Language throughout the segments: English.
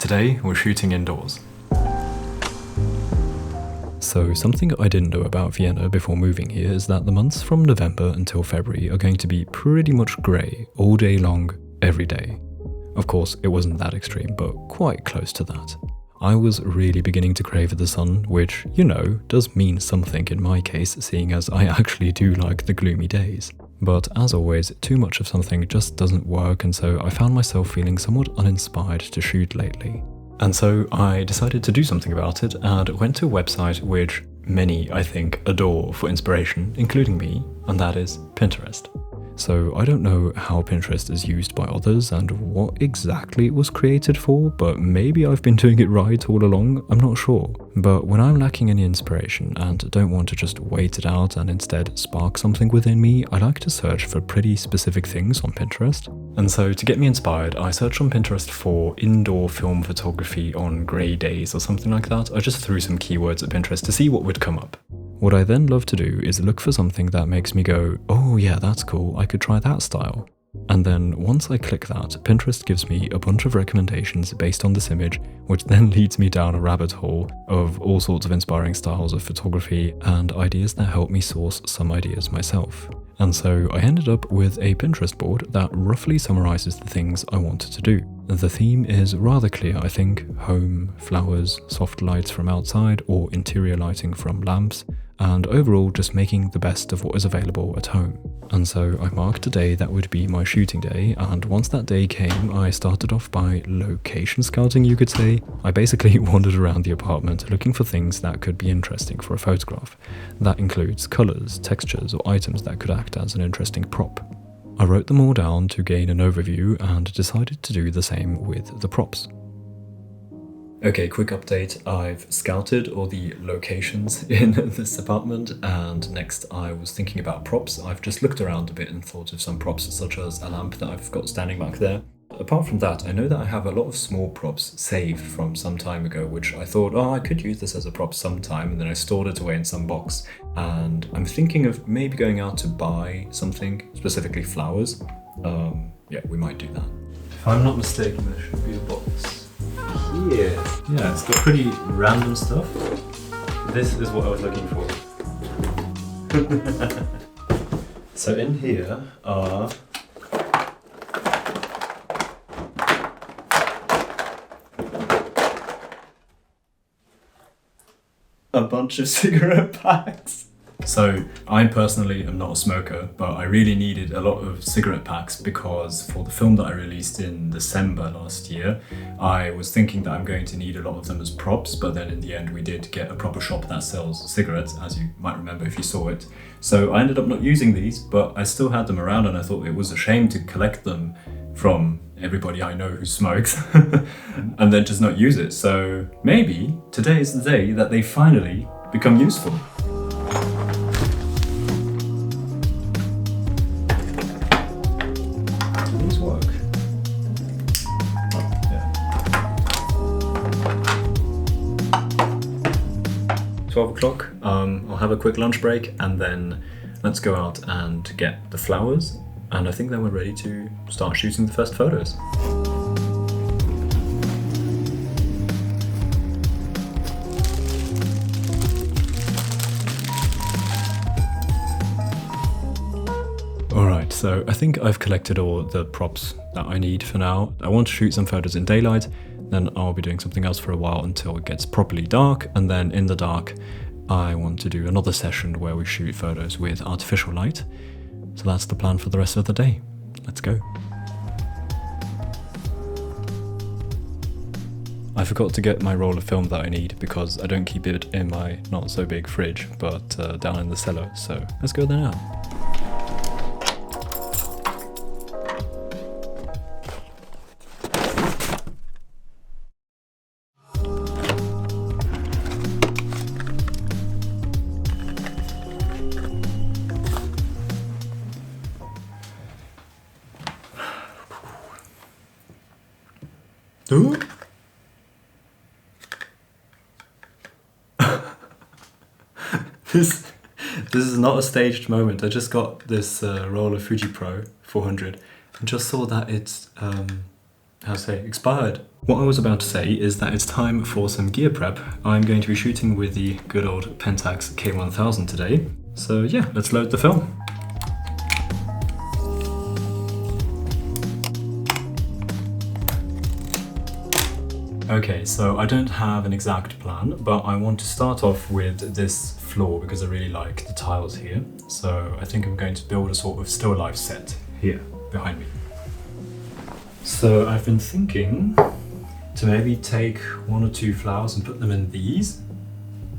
Today we're shooting indoors. So something I didn't know about Vienna before moving here is that the months from November until February are going to be pretty much grey all day long, every day. Of course, it wasn't that extreme, but quite close to that. I was really beginning to crave the sun, which, does mean something in my case, seeing as I actually do like the gloomy days. But as always, too much of something just doesn't work, and so I found myself feeling somewhat uninspired to shoot lately. And so I decided to do something about it and went to a website which many, I think, adore for inspiration, including me, and that is Pinterest. So I don't know how Pinterest is used by others and what exactly it was created for, but maybe I've been doing it right all along, I'm not sure. But when I'm lacking any inspiration and don't want to just wait it out and instead spark something within me, I like to search for pretty specific things on Pinterest. And so to get me inspired, I searched on Pinterest for indoor film photography on grey days or something like that. I just threw some keywords at Pinterest to see what would come up. What I then love to do is look for something that makes me go, oh yeah, that's cool, I could try that style. And then once I click that, Pinterest gives me a bunch of recommendations based on this image, which then leads me down a rabbit hole of all sorts of inspiring styles of photography and ideas that help me source some ideas myself. And so I ended up with a Pinterest board that roughly summarizes the things I wanted to do. The theme is rather clear, I think: home, flowers, soft lights from outside or interior lighting from lamps, and overall just making the best of what is available at home. And so I marked a day that would be my shooting day, and once that day came, I started off by location scouting, you could say. I basically wandered around the apartment looking for things that could be interesting for a photograph. That includes colours, textures, or items that could act as an interesting prop. I wrote them all down to gain an overview and decided to do the same with the props. Okay, quick update. I've scouted all the locations in this apartment, and next I was thinking about props. I've just looked around a bit and thought of some props such as a lamp that I've got standing back there. Apart from that, I know that I have a lot of small props saved from some time ago, which I thought, I could use this as a prop sometime, and then I stored it away in some box. And I'm thinking of maybe going out to buy something, specifically flowers. Yeah, we might do that. If I'm not mistaken, there should be a box here. Yeah, it's got pretty random stuff. This is what I was looking for. So in here are a bunch of cigarette packs. So I personally am not a smoker, but I really needed a lot of cigarette packs because for the film that I released in December last year, I was thinking that I'm going to need a lot of them as props, but then in the end we did get a proper shop that sells cigarettes, as you might remember if you saw it. So I ended up not using these, but I still had them around, and I thought it was a shame to collect them from everybody I know who smokes and then just not use it. So maybe today is the day that they finally become useful. Do these work? Oh, yeah. 12 o'clock, I'll have a quick lunch break and then let's go out and get the flowers. And I think then we're ready to start shooting the first photos. Alright, so I think I've collected all the props that I need for now. I want to shoot some photos in daylight, then I'll be doing something else for a while until it gets properly dark, and then in the dark I want to do another session where we shoot photos with artificial light. So that's the plan for the rest of the day. Let's go. I forgot to get my roll of film that I need because I don't keep it in my not so big fridge, but down in the cellar, so let's go there now. Ooh. This is not a staged moment. I just got this roll of FujiPro 400 and just saw that it's expired. What I was about to say is that it's time for some gear prep. I'm going to be shooting with the good old Pentax K1000 today. So yeah, let's load the film. Okay, so I don't have an exact plan, but I want to start off with this floor because I really like the tiles here. So I think I'm going to build a sort of still life set here behind me. So I've been thinking to maybe take 1 or 2 flowers and put them in these,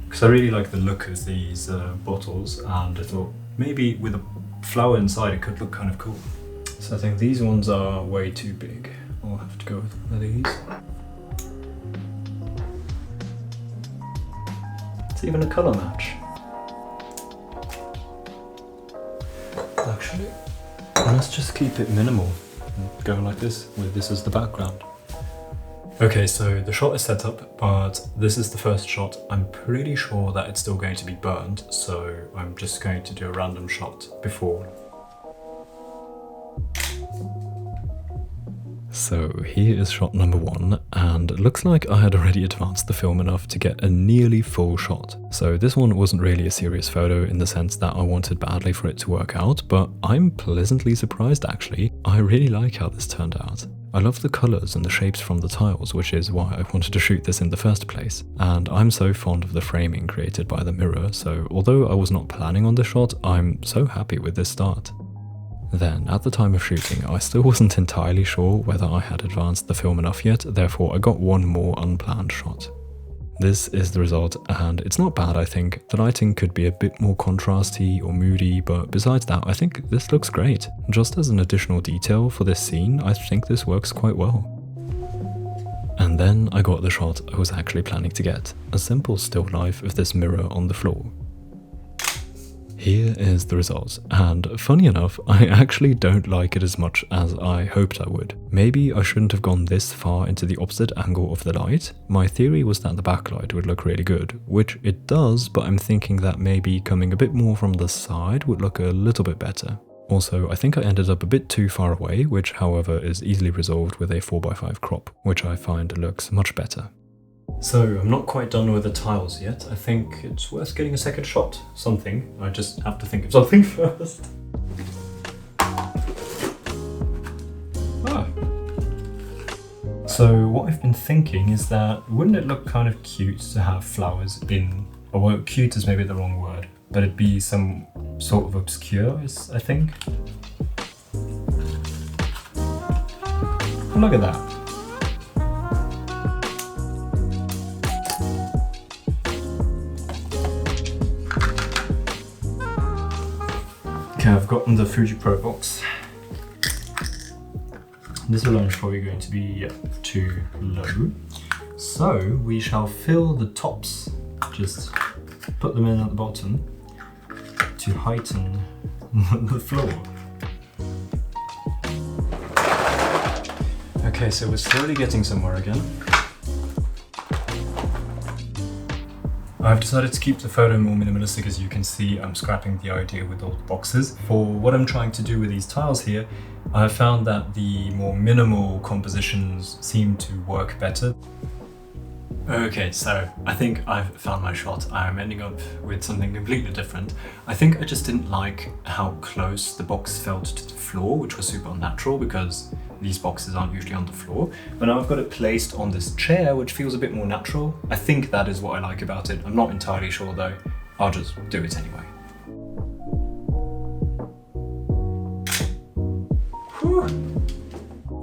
because I really like the look of these bottles, and I thought maybe with a flower inside it could look kind of cool. So I think these ones are way too big. I'll have to go with one of these. It's even a colour match. Actually, let's just keep it minimal and go like this, with this as the background. Okay, so the shot is set up, but this is the first shot. I'm pretty sure that it's still going to be burned, so I'm just going to do a random shot before. So here is shot number 1, and it looks like I had already advanced the film enough to get a nearly full shot. So this one wasn't really a serious photo in the sense that I wanted badly for it to work out, but I'm pleasantly surprised actually. I really like how this turned out. I love the colours and the shapes from the tiles, which is why I wanted to shoot this in the first place. And I'm so fond of the framing created by the mirror, so although I was not planning on this shot, I'm so happy with this start. Then, at the time of shooting, I still wasn't entirely sure whether I had advanced the film enough yet, therefore I got one more unplanned shot. This is the result, and it's not bad I think. The lighting could be a bit more contrasty or moody, but besides that I think this looks great. Just as an additional detail for this scene, I think this works quite well. And then I got the shot I was actually planning to get, a simple still life of this mirror on the floor. Here is the result, and funny enough, I actually don't like it as much as I hoped I would. Maybe I shouldn't have gone this far into the opposite angle of the light. My theory was that the backlight would look really good, which it does, but I'm thinking that maybe coming a bit more from the side would look a little bit better. Also, I think I ended up a bit too far away, which however is easily resolved with a 4x5 crop, which I find looks much better. So I'm not quite done with the tiles yet. I think it's worth getting a second shot. Something. I just have to think of something first. So what I've been thinking is that wouldn't it look kind of cute to have flowers in, or well, cute is maybe the wrong word, but it'd be some sort of obscure, I think. Look at that. Okay, I've gotten the FujiPro box. This alone is probably going to be too low. So we shall fill the tops, just put them in at the bottom to heighten the floor. Okay, so we're slowly getting somewhere again. I've decided to keep the photo more minimalistic. As you can see, I'm scrapping the idea with all the boxes. For what I'm trying to do with these tiles here, I've found that the more minimal compositions seem to work better. Okay, so I think I've found my shot. I'm ending up with something completely different. I think I just didn't like how close the box felt to the floor, which was super unnatural because these boxes aren't usually on the floor. But now I've got it placed on this chair, which feels a bit more natural. I think that is what I like about it. I'm not entirely sure though. I'll just do it anyway.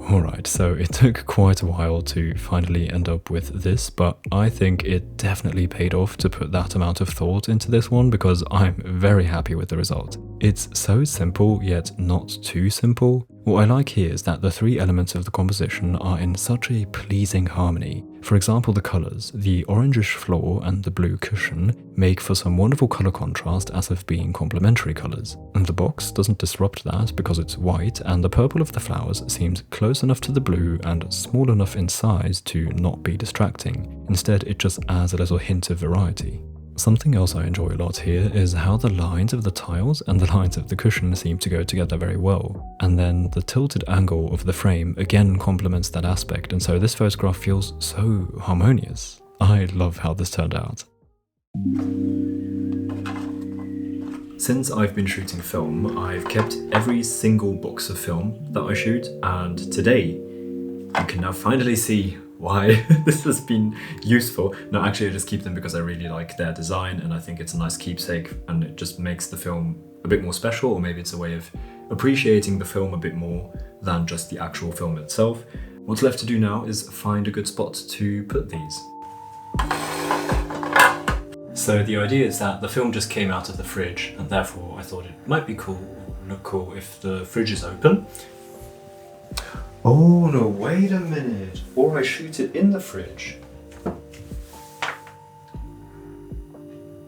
Alright, so it took quite a while to finally end up with this, but I think it definitely paid off to put that amount of thought into this one because I'm very happy with the result. It's so simple, yet not too simple. What I like here is that the three elements of the composition are in such a pleasing harmony. For example, the colours, the orangish floor and the blue cushion, make for some wonderful colour contrast as if being complementary colours. And the box doesn't disrupt that because it's white, and the purple of the flowers seems close enough to the blue and small enough in size to not be distracting. Instead, it just adds a little hint of variety. Something else I enjoy a lot here is how the lines of the tiles and the lines of the cushion seem to go together very well. And then the tilted angle of the frame again complements that aspect, and so this photograph feels so harmonious. I love how this turned out. Since I've been shooting film, I've kept every single box of film that I shoot, and today you can now finally see why this has been useful. No, actually I just keep them because I really like their design and I think it's a nice keepsake and it just makes the film a bit more special, or maybe it's a way of appreciating the film a bit more than just the actual film itself. What's left to do now is find a good spot to put these. So the idea is that the film just came out of the fridge and therefore I thought it might be cool, look cool if the fridge is open. Oh no, wait a minute. Or I shoot it in the fridge.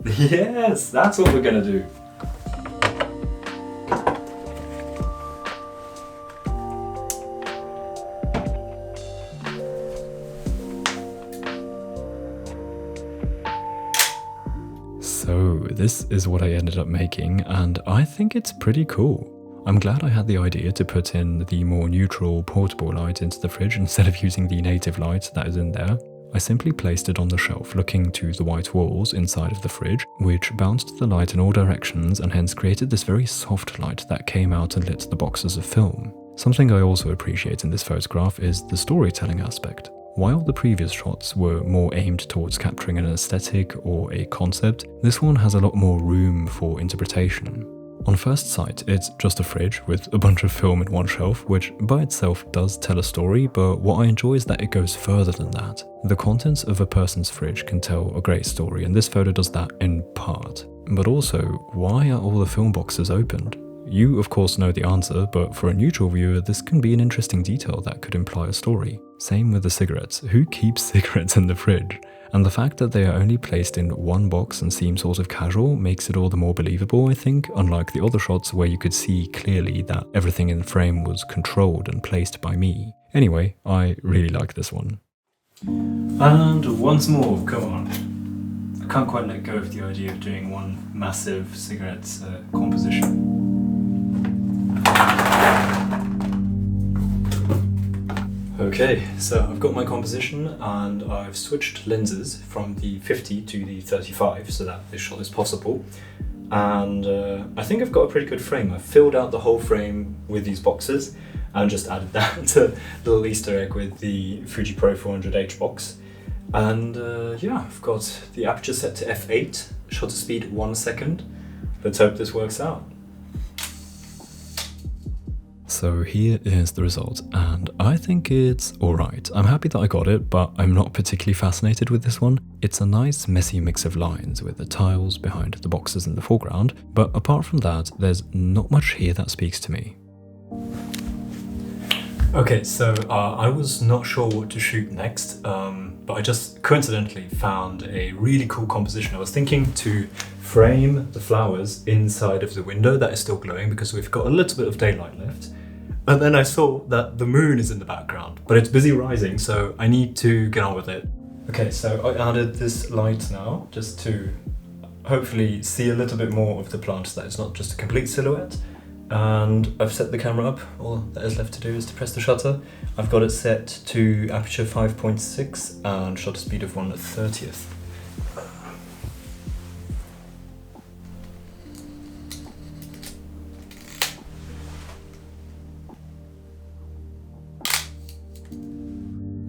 Yes, that's what we're gonna do. So this is what I ended up making, and I think it's pretty cool. I'm glad I had the idea to put in the more neutral portable light into the fridge instead of using the native light that is in there. I simply placed it on the shelf looking to the white walls inside of the fridge, which bounced the light in all directions and hence created this very soft light that came out and lit the boxes of film. Something I also appreciate in this photograph is the storytelling aspect. While the previous shots were more aimed towards capturing an aesthetic or a concept, this one has a lot more room for interpretation. On first sight, it's just a fridge with a bunch of film in one shelf, which by itself does tell a story, but what I enjoy is that it goes further than that. The contents of a person's fridge can tell a great story, and this photo does that in part. But also, why are all the film boxes opened? You of course know the answer, but for a neutral viewer, this can be an interesting detail that could imply a story. Same with the cigarettes. Who keeps cigarettes in the fridge? And the fact that they are only placed in one box and seem sort of casual makes it all the more believable, I think, unlike the other shots where you could see clearly that everything in the frame was controlled and placed by me. Anyway, I really like this one. And once more, come on. I can't quite let go of the idea of doing one massive cigarette composition. Okay, so I've got my composition and I've switched lenses from the 50 to the 35 so that this shot is possible. And I think I've got a pretty good frame. I've filled out the whole frame with these boxes and just added that little Easter egg with the FujiPro 400H box. And yeah, I've got the aperture set to f8, shutter speed 1 second. Let's hope this works out. So here is the result, and I think it's alright. I'm happy that I got it, but I'm not particularly fascinated with this one. It's a nice messy mix of lines with the tiles behind the boxes in the foreground, but apart from that, there's not much here that speaks to me. Okay, so I was not sure what to shoot next, but I just coincidentally found a really cool composition. I was thinking to frame the flowers inside of the window that is still glowing because we've got a little bit of daylight left. And then I saw that the moon is in the background, but it's busy rising, so I need to get on with it. Okay, so I added this light now, just to hopefully see a little bit more of the plant, so that it's not just a complete silhouette. And I've set the camera up. All that is left to do is to press the shutter. I've got it set to aperture 5.6 and shutter speed of 1/30th.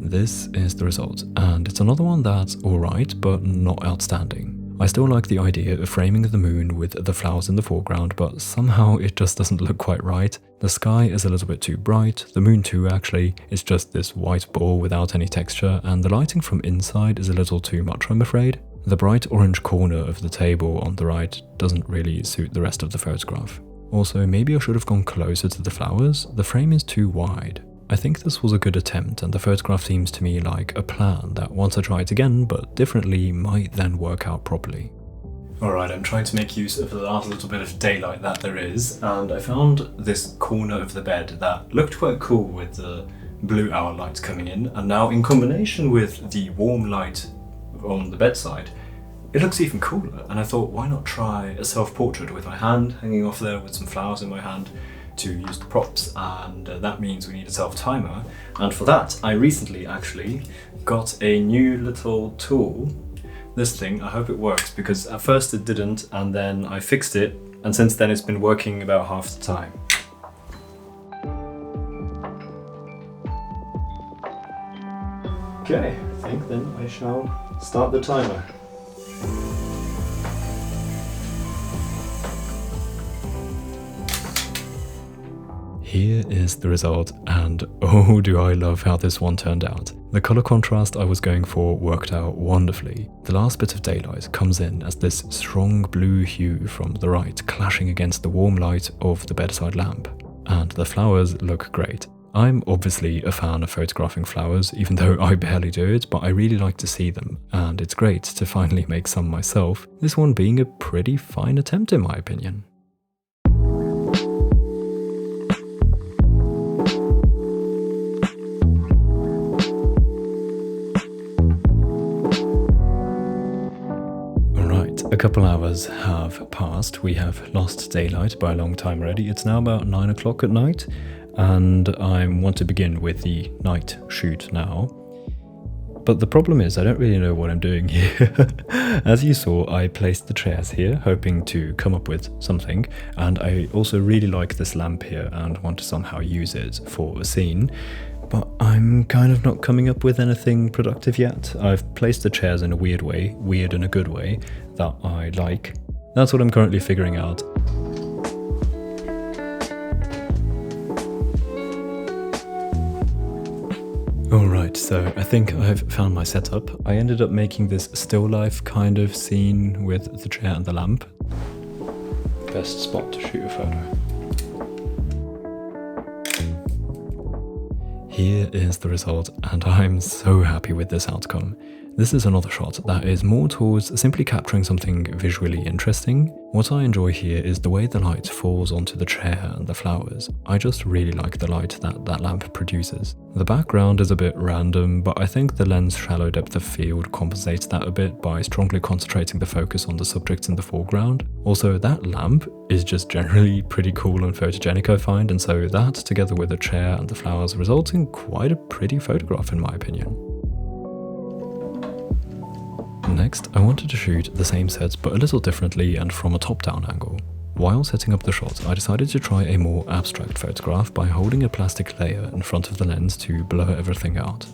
This is the result, and it's another one that's alright, but not outstanding. I still like the idea of framing the moon with the flowers in the foreground, but somehow it just doesn't look quite right. The sky is a little bit too bright, the moon too actually, it's just this white ball without any texture, and the lighting from inside is a little too much, I'm afraid. The bright orange corner of the table on the right doesn't really suit the rest of the photograph. Also, maybe I should have gone closer to the flowers. The frame is too wide. I think this was a good attempt, and the photograph seems to me like a plan that once I try it again, but differently, might then work out properly. Alright, I'm trying to make use of the last little bit of daylight that there is, and I found this corner of the bed that looked quite cool with the blue hour light coming in, and now in combination with the warm light on the bedside, it looks even cooler. And I thought, why not try a self-portrait with my hand hanging off there with some flowers in my hand to use the props, and that means we need a self-timer. And for that, I recently actually got a new little tool. This thing, I hope it works, because at first it didn't, and then I fixed it, and since then it's been working about half the time. Okay, I think then I shall start the timer. Here is the result, and oh do I love how this one turned out. The colour contrast I was going for worked out wonderfully. The last bit of daylight comes in as this strong blue hue from the right clashing against the warm light of the bedside lamp, and the flowers look great. I'm obviously a fan of photographing flowers, even though I barely do it, but I really like to see them, and it's great to finally make some myself, this one being a pretty fine attempt in my opinion. A couple hours have passed. We have lost daylight by a long time already. It's now about 9 o'clock at night, and I want to begin with the night shoot now. But the problem is I don't really know what I'm doing here. As you saw, I placed the chairs here, hoping to come up with something, and I also really like this lamp here and want to somehow use it for a scene. But I'm kind of not coming up with anything productive yet. I've placed the chairs in a weird way, weird in a good way, that I like. That's what I'm currently figuring out. Alright, so I think I've found my setup. I ended up making this still life kind of scene with the chair and the lamp. Best spot to shoot a photo. Here is the result, and I'm so happy with this outcome. This is another shot that is more towards simply capturing something visually interesting. What I enjoy here is the way the light falls onto the chair and the flowers. I just really like the light that lamp produces. The background is a bit random, but I think the lens shallow depth of field compensates that a bit by strongly concentrating the focus on the subjects in the foreground. Also, that lamp is just generally pretty cool and photogenic, I find, and so that, together with the chair and the flowers, results in quite a pretty photograph in my opinion. Next, I wanted to shoot the same sets but a little differently and from a top-down angle. While setting up the shot, I decided to try a more abstract photograph by holding a plastic layer in front of the lens to blur everything out.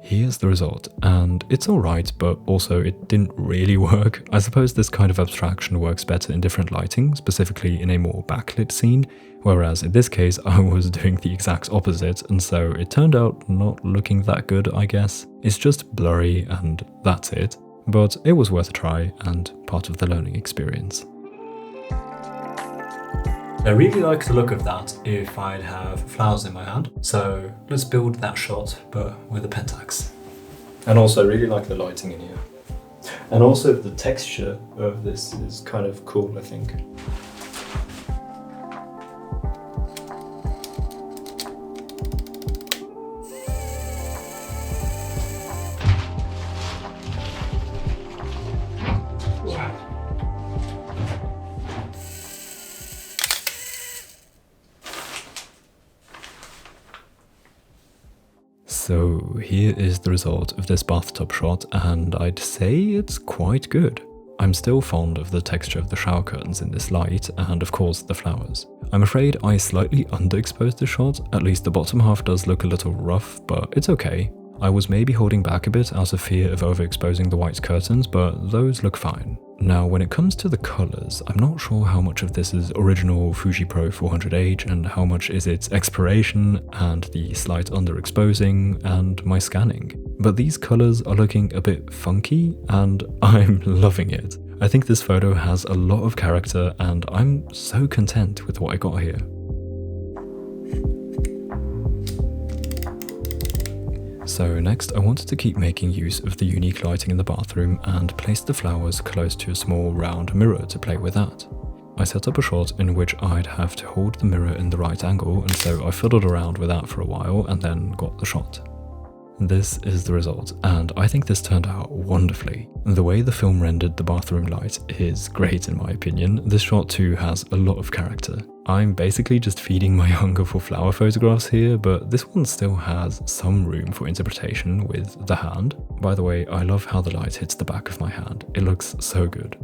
Here's the result, and it's alright, but also it didn't really work. I suppose this kind of abstraction works better in different lighting, specifically in a more backlit scene, whereas in this case I was doing the exact opposite, and so it turned out not looking that good, I guess. It's just blurry and that's it, but it was worth a try and part of the learning experience. I really like the look of that if I'd have flowers in my hand, so let's build that shot but with a pentax. And also I really like the lighting in here. And also the texture of this is kind of cool, I think. So here is the result of this bathtub shot, and I'd say it's quite good. I'm still fond of the texture of the shower curtains in this light, and of course the flowers. I'm afraid I slightly underexposed the shot, at least the bottom half does look a little rough, but it's okay. I was maybe holding back a bit out of fear of overexposing the white curtains, but those look fine. Now, when it comes to the colours, I'm not sure how much of this is original FujiPro 400H and how much is its expiration and the slight underexposing and my scanning. But these colours are looking a bit funky and I'm loving it. I think this photo has a lot of character and I'm so content with what I got here. So next, I wanted to keep making use of the unique lighting in the bathroom and place the flowers close to a small round mirror to play with that. I set up a shot in which I'd have to hold the mirror in the right angle, and so I fiddled around with that for a while and then got the shot. This is the result, and I think this turned out wonderfully. The way the film rendered the bathroom light is great in my opinion. This shot too has a lot of character. I'm basically just feeding my hunger for flower photographs here, but this one still has some room for interpretation with the hand. By the way, I love how the light hits the back of my hand. It looks so good.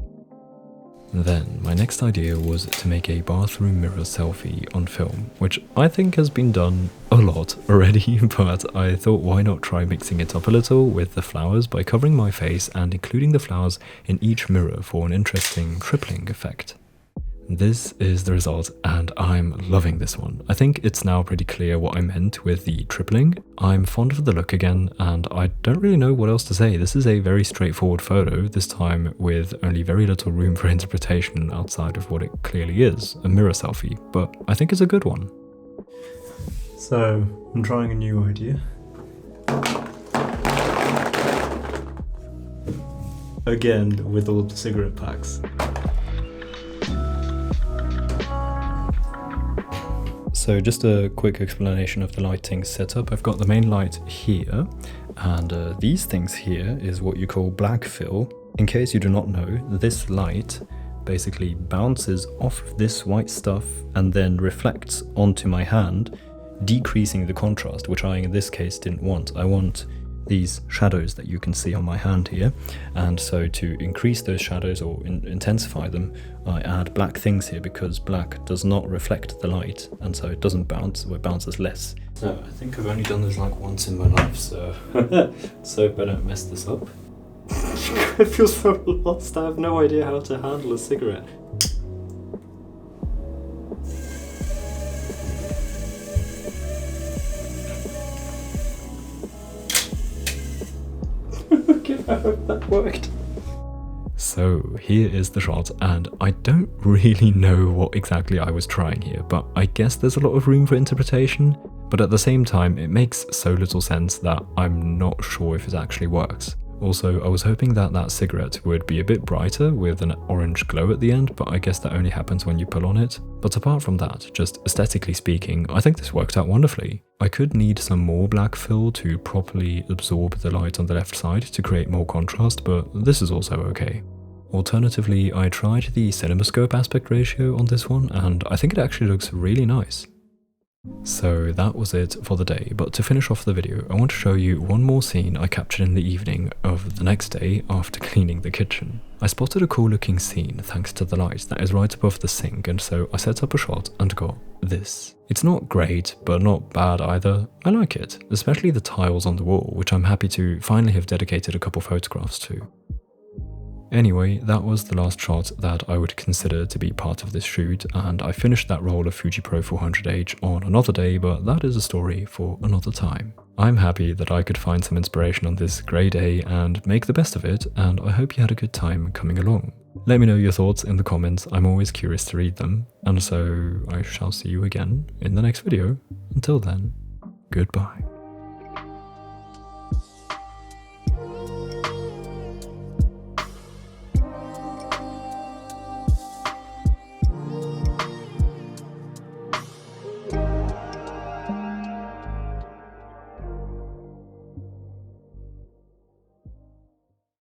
Then, my next idea was to make a bathroom mirror selfie on film, which I think has been done a lot already, but I thought why not try mixing it up a little with the flowers by covering my face and including the flowers in each mirror for an interesting tripling effect. This is the result, and I'm loving this one. I think it's now pretty clear what I meant with the tripling. I'm fond of the look again, and I don't really know what else to say. This is a very straightforward photo, this time with only very little room for interpretation outside of what it clearly is, a mirror selfie, but I think it's a good one. So, I'm trying a new idea. Again, with all the cigarette packs. So just a quick explanation of the lighting setup. I've got the main light here, and these things here is what you call black fill. In case you do not know, this light basically bounces off of this white stuff and then reflects onto my hand, decreasing the contrast, which I in this case didn't want. I want these shadows that you can see on my hand here, and so to increase those shadows or intensify them, I add black things here because black does not reflect the light, and so it doesn't bounce, or it bounces less. So I think I've only done this like once in my life, so so if I don't mess this up. I feel so lost. I have no idea how to handle a cigarette. I hope that worked. So here is the shot, and I don't really know what exactly I was trying here, but I guess there's a lot of room for interpretation, but at the same time it makes so little sense that I'm not sure if it actually works. Also, I was hoping that that cigarette would be a bit brighter with an orange glow at the end, but I guess that only happens when you pull on it. But apart from that, just aesthetically speaking, I think this worked out wonderfully. I could need some more black fill to properly absorb the light on the left side to create more contrast, but this is also okay. Alternatively, I tried the CinemaScope aspect ratio on this one, and I think it actually looks really nice. So that was it for the day, but to finish off the video, I want to show you one more scene I captured in the evening of the next day after cleaning the kitchen. I spotted a cool looking scene thanks to the light that is right above the sink, and so I set up a shot and got this. It's not great, but not bad either. I like it, especially the tiles on the wall, which I'm happy to finally have dedicated a couple photographs to. Anyway, that was the last shot that I would consider to be part of this shoot, and I finished that roll of FujiPro 400H on another day, but that is a story for another time. I'm happy that I could find some inspiration on this grey day and make the best of it, and I hope you had a good time coming along. Let me know your thoughts in the comments, I'm always curious to read them, and so I shall see you again in the next video. Until then, goodbye.